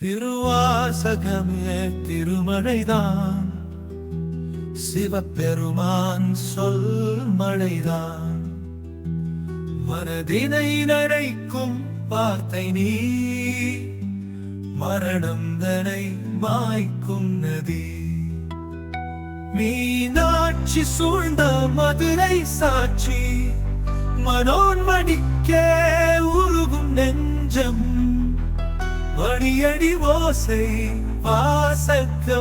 திருவாசகமே திருமழைதான், சிவபெருமான் சொல் மழைதான். மனதினை நனைக்கும் வார்த்தை நீ, மரணம் தனை மாய்க்கும் நதி. மீனாட்சி சூழ்ந்த மதுரை சாட்சி, மனோன்மணிக்கே உருகும் நெஞ்சம். மணியடி ஓசை வாசகமாய்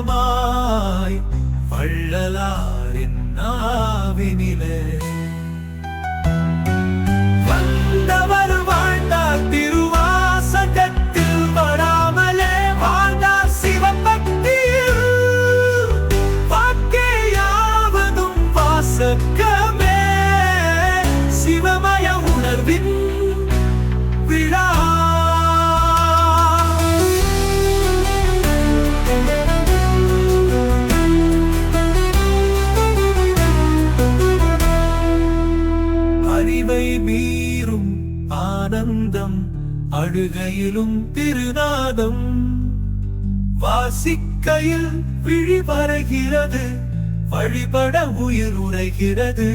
வள்ளலாரின் நாவினிலே. வந்தவர் வாழ்ந்தார் திருவாசகத்தில், வராமலே வாழ்ந்தார் சிவபக்தியில். வாக்கேயாவதும் வாசகமே, சிவமய உணர்வின் விழா. அறிவை மீறும் ஆனந்தம், அழுகையிலும் திருநாதம். வாசிக்கையில் விழி பரகிறது, வழிபட உயிர் உரைகிறது.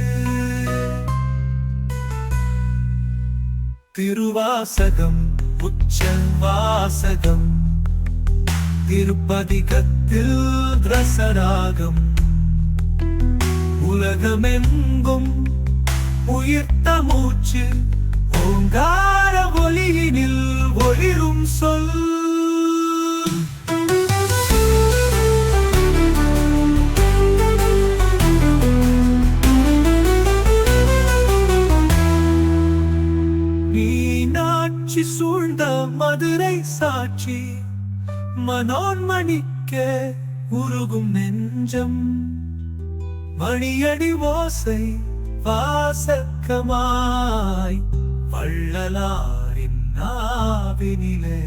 திருவாசகம் உச்ச வாசகம், திருப்பதிகத்தில் ரசராகம். உலகமெங்கும் உயிர்த்த மூச்சு, ஓங்கார ஒலியினில் ஒளிரும் சொல். மீனாட்சி சூழ்ந்த மதுரை சாட்சி, மனோன்மணிக்கே உருகும் நெஞ்சம். மணியடி ஓசை வாசகமாய் வள்ளலாரின் நாவினிலே.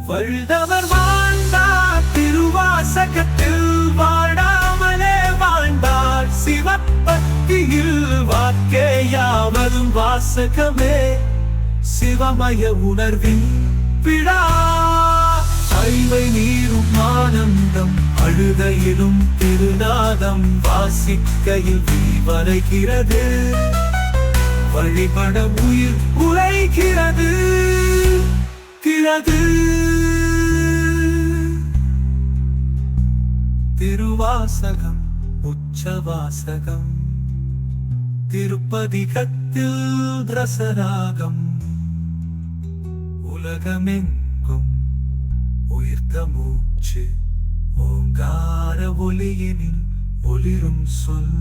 வள்ளுவர் வாழ்ந்தார் திருவாசகத்தில், வாழாமலே வாழ்ந்தார் சிவபக்தியில். வாக்கேயாவதும் வாசகமே, சிவமய உணர்வின் விழா. அறிவை நீரும் ஆனந்தம், அழுகையிலும் திருநாதம். வாசிக்கையில் வரைகிறது, வழிபட உயிர் உரைகிறது. திருவாசகம் உச்சவாசகம், திருப்பதிகத்தில் ரசராகம். உலகமெங்கும் உயிர்த்த மூச்சு, ஓங்கார ஒலியினில் ஒளிரும் சொல்.